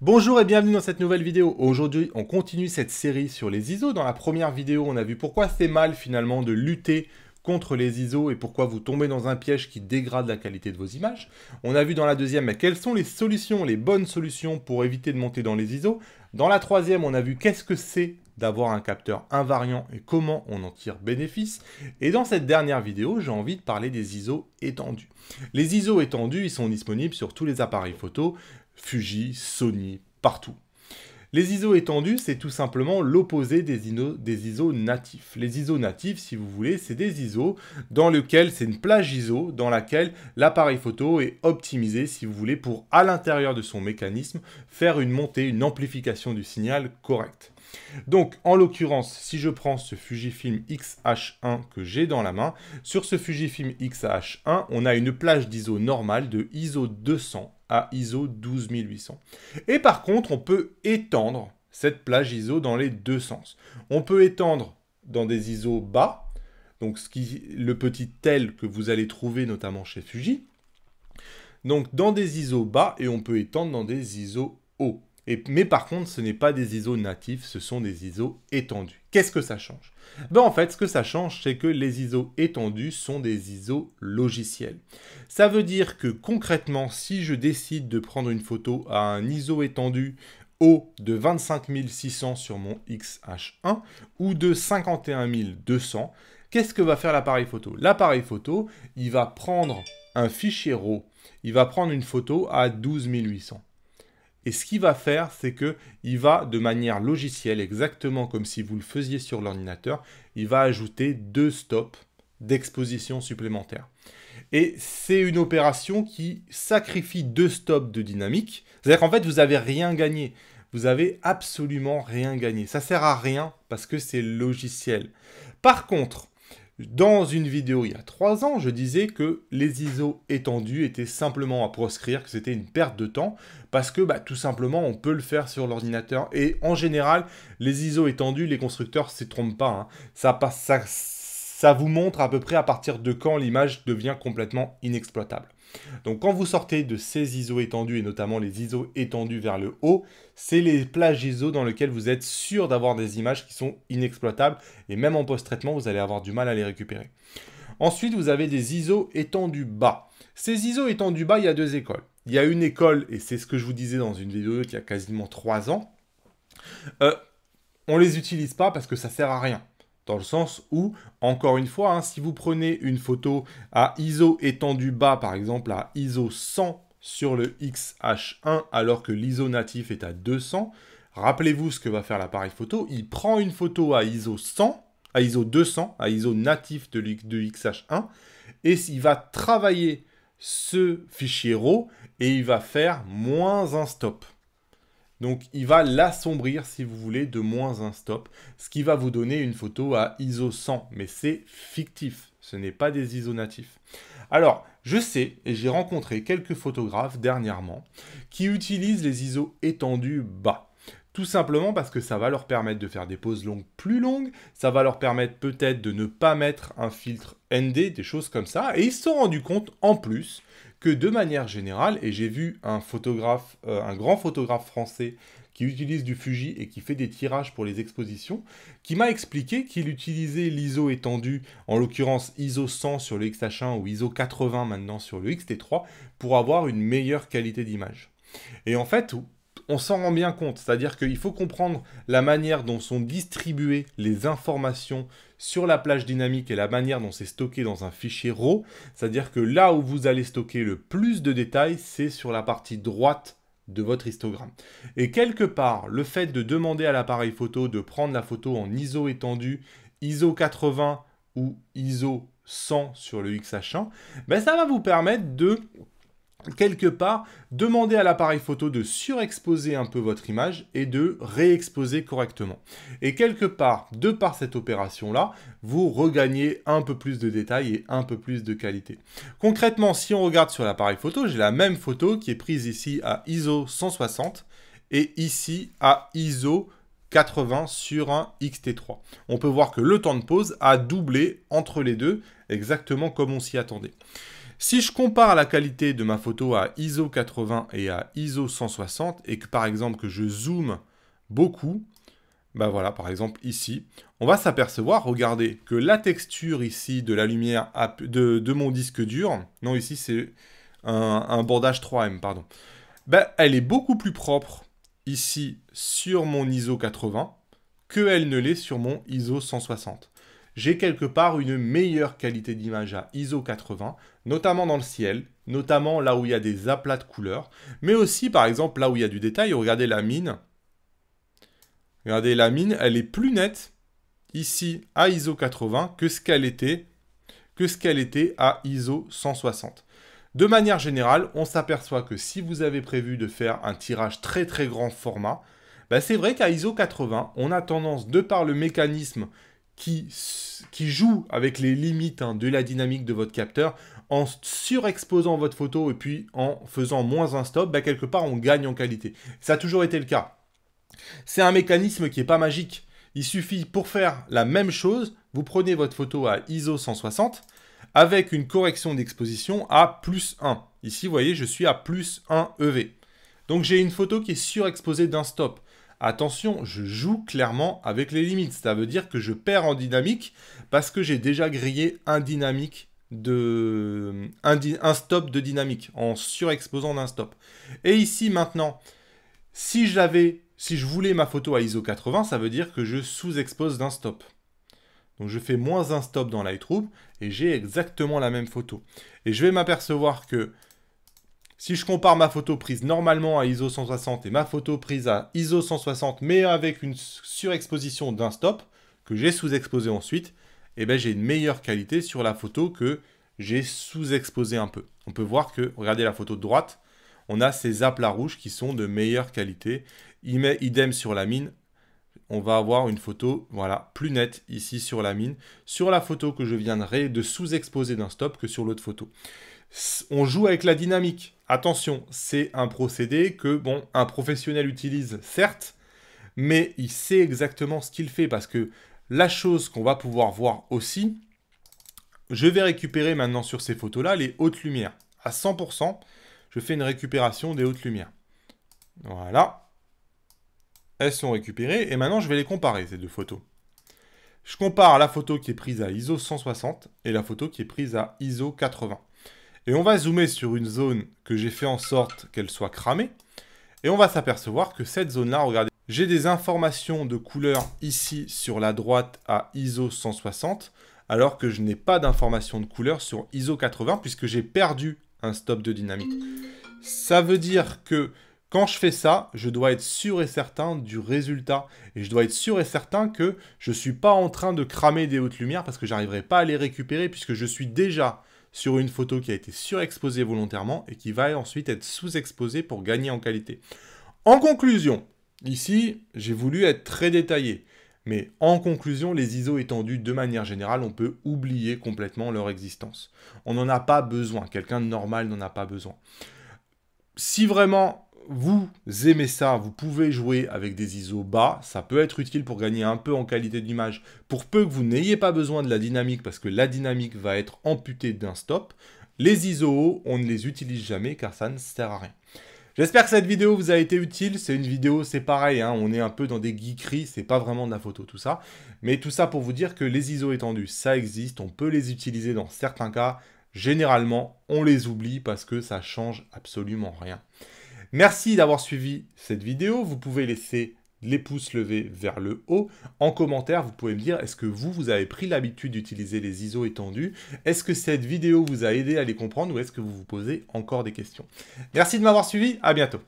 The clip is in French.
Bonjour et bienvenue dans cette nouvelle vidéo. Aujourd'hui, on continue cette série sur les ISO. Dans la première vidéo, on a vu pourquoi c'est mal finalement de lutter contre les ISO et pourquoi vous tombez dans un piège qui dégrade la qualité de vos images. On a vu dans la deuxième quelles sont les solutions, les bonnes solutions pour éviter de monter dans les ISO. Dans la troisième, on a vu qu'est-ce que c'est d'avoir un capteur invariant et comment on en tire bénéfice. Et dans cette dernière vidéo, j'ai envie de parler des ISO étendus. Les ISO étendus, ils sont disponibles sur tous les appareils photo, Fuji, Sony, partout. Les ISO étendus, c'est tout simplement l'opposé des ISO natifs. Les ISO natifs, si vous voulez, c'est des ISO dans lesquels c'est une plage ISO dans laquelle l'appareil photo est optimisé, si vous voulez, pour, à l'intérieur de son mécanisme, faire une montée, une amplification du signal correcte. Donc, en l'occurrence, si je prends ce Fujifilm X-H1 que j'ai dans la main, sur ce Fujifilm X-H1, on a une plage d'ISO normale de ISO 200 à ISO 12800. Et par contre, on peut étendre cette plage ISO dans les deux sens. On peut étendre dans des ISO bas, donc le petit tel que vous allez trouver notamment chez Fuji, donc dans des ISO bas, et on peut étendre dans des ISO hauts. Mais par contre, ce n'est pas des ISO natifs, ce sont des ISO étendus. Qu'est-ce que ça change? En fait, ce que ça change, c'est que les ISO étendus sont des ISO logiciels. Ça veut dire que concrètement, si je décide de prendre une photo à un ISO étendu haut de 25 600 sur mon X-H1 ou de 51 200, qu'est-ce que va faire l'appareil photo? L'appareil photo, il va prendre un fichier RAW, il va prendre une photo à 12 800. Et ce qu'il va faire, c'est qu'il va, de manière logicielle, exactement comme si vous le faisiez sur l'ordinateur, il va ajouter 2 stops d'exposition supplémentaires. Et c'est une opération qui sacrifie 2 stops de dynamique. C'est-à-dire qu'en fait, vous n'avez rien gagné. Vous n'avez absolument rien gagné. Ça ne sert à rien parce que c'est logiciel. Par contre, dans une vidéo il y a 3 ans, je disais que les ISO étendus étaient simplement à proscrire, que c'était une perte de temps, parce que tout simplement on peut le faire sur l'ordinateur. Et en général, les ISO étendus, les constructeurs ne s'y trompent pas. Ça vous montre à peu près à partir de quand l'image devient complètement inexploitable. Donc quand vous sortez de ces ISO étendus, et notamment les ISO étendus vers le haut, c'est les plages ISO dans lesquelles vous êtes sûr d'avoir des images qui sont inexploitables, et même en post-traitement, vous allez avoir du mal à les récupérer. Ensuite, vous avez des ISO étendus bas. Ces ISO étendus bas, il y a 2 écoles. Il y a une école, et c'est ce que je vous disais dans une vidéo qui a quasiment 3 ans, on ne les utilise pas parce que ça ne sert à rien. Dans le sens où, encore une fois, si vous prenez une photo à ISO étendu bas, par exemple à ISO 100 sur le X-H1, alors que l'ISO natif est à 200, rappelez-vous ce que va faire l'appareil photo. Il prend une photo à ISO 100, à ISO 200, à ISO natif de X-H1, et il va travailler ce fichier RAW, et il va faire moins un stop. Donc, il va l'assombrir, si vous voulez, de moins un stop, ce qui va vous donner une photo à ISO 100. Mais c'est fictif, ce n'est pas des ISO natifs. Alors, je sais, et j'ai rencontré quelques photographes dernièrement, qui utilisent les ISO étendus bas. Tout simplement parce que ça va leur permettre de faire des poses longues plus longues, ça va leur permettre peut-être de ne pas mettre un filtre ND, des choses comme ça, et ils se sont rendus compte, en plus, que de manière générale, et j'ai vu un photographe, un grand photographe français qui utilise du Fuji et qui fait des tirages pour les expositions, qui m'a expliqué qu'il utilisait l'ISO étendu, en l'occurrence ISO 100 sur le X-H1 ou ISO 80 maintenant sur le X-T3, pour avoir une meilleure qualité d'image. Et en fait, on s'en rend bien compte, c'est-à-dire qu'il faut comprendre la manière dont sont distribuées les informations sur la plage dynamique et la manière dont c'est stocké dans un fichier RAW, c'est-à-dire que là où vous allez stocker le plus de détails, c'est sur la partie droite de votre histogramme. Et quelque part, le fait de demander à l'appareil photo de prendre la photo en ISO étendu, ISO 80 ou ISO 100 sur le X-H1, ça va vous permettre de quelque part, demandez à l'appareil photo de surexposer un peu votre image et de réexposer correctement. Et quelque part, de par cette opération-là, vous regagnez un peu plus de détails et un peu plus de qualité. Concrètement, si on regarde sur l'appareil photo, j'ai la même photo qui est prise ici à ISO 160 et ici à ISO 80 sur un X-T3. On peut voir que le temps de pause a doublé entre les deux, exactement comme on s'y attendait. Si je compare la qualité de ma photo à ISO 80 et à ISO 160, et que par exemple que je zoome beaucoup, ben voilà, par exemple ici, on va s'apercevoir, regardez, que la texture ici de la lumière de mon disque dur, non ici c'est un bordage 3M, pardon, ben, elle est beaucoup plus propre ici sur mon ISO 80 qu'elle ne l'est sur mon ISO 160. J'ai quelque part une meilleure qualité d'image à ISO 80, notamment dans le ciel, notamment là où il y a des aplats de couleurs, mais aussi par exemple là où il y a du détail. Regardez la mine. Regardez la mine, elle est plus nette ici à ISO 80 que ce qu'elle était à ISO 160. De manière générale, on s'aperçoit que si vous avez prévu de faire un tirage très très grand format, ben c'est vrai qu'à ISO 80, on a tendance, de par le mécanisme qui joue avec les limites de la dynamique de votre capteur, en surexposant votre photo et puis en faisant moins un stop, ben quelque part on gagne en qualité. Ça a toujours été le cas. C'est un mécanisme qui n'est pas magique. Il suffit pour faire la même chose, vous prenez votre photo à ISO 160, avec une correction d'exposition à plus 1. Ici, vous voyez, je suis à plus 1 EV. Donc j'ai une photo qui est surexposée d'un stop. Attention, je joue clairement avec les limites. Ça veut dire que je perds en dynamique parce que j'ai déjà grillé un stop de dynamique en surexposant d'un stop. Et ici maintenant, si je voulais ma photo à ISO 80, ça veut dire que je sous-expose d'un stop. Donc je fais moins un stop dans Lightroom et j'ai exactement la même photo. Et je vais m'apercevoir que si je compare ma photo prise normalement à ISO 160 et ma photo prise à ISO 160 mais avec une surexposition d'un stop que j'ai sous-exposé ensuite, eh ben j'ai une meilleure qualité sur la photo que j'ai sous-exposé un peu. On peut voir que, regardez la photo de droite, on a ces aplats rouges qui sont de meilleure qualité. Idem sur la mine. On va avoir une photo, voilà, plus nette ici sur la mine, sur la photo que je viendrai de sous-exposer d'un stop que sur l'autre photo. On joue avec la dynamique. Attention, c'est un procédé que, bon, un professionnel utilise, certes, mais il sait exactement ce qu'il fait, parce que la chose qu'on va pouvoir voir aussi, je vais récupérer maintenant sur ces photos-là les hautes lumières. À 100%, je fais une récupération des hautes lumières. Voilà. Elles sont récupérées et maintenant je vais les comparer, ces deux photos. Je compare la photo qui est prise à ISO 160 et la photo qui est prise à ISO 80. Et on va zoomer sur une zone que j'ai fait en sorte qu'elle soit cramée. Et on va s'apercevoir que cette zone-là, regardez, j'ai des informations de couleur ici sur la droite à ISO 160, alors que je n'ai pas d'informations de couleur sur ISO 80 puisque j'ai perdu un stop de dynamique. Ça veut dire que quand je fais ça, je dois être sûr et certain du résultat. Et je dois être sûr et certain que je ne suis pas en train de cramer des hautes lumières parce que je n'arriverai pas à les récupérer puisque je suis déjà sur une photo qui a été surexposée volontairement et qui va ensuite être sous-exposée pour gagner en qualité. En conclusion, ici, j'ai voulu être très détaillé. Mais en conclusion, les ISO étendus, de manière générale, on peut oublier complètement leur existence. On n'en a pas besoin. Quelqu'un de normal n'en a pas besoin. Si vraiment vous aimez ça, vous pouvez jouer avec des ISO bas, ça peut être utile pour gagner un peu en qualité d'image, pour peu que vous n'ayez pas besoin de la dynamique, parce que la dynamique va être amputée d'un stop. Les ISO hauts, on ne les utilise jamais, car ça ne sert à rien. J'espère que cette vidéo vous a été utile. C'est une vidéo, c'est pareil, on est un peu dans des geekeries, c'est pas vraiment de la photo, tout ça. Mais tout ça pour vous dire que les ISO étendus, ça existe, on peut les utiliser dans certains cas. Généralement, on les oublie parce que ça change absolument rien. Merci d'avoir suivi cette vidéo. Vous pouvez laisser les pouces levés vers le haut. En commentaire, vous pouvez me dire, est-ce que vous avez pris l'habitude d'utiliser les ISO étendus? Est-ce que cette vidéo vous a aidé à les comprendre ou est-ce que vous vous posez encore des questions? Merci de m'avoir suivi, à bientôt.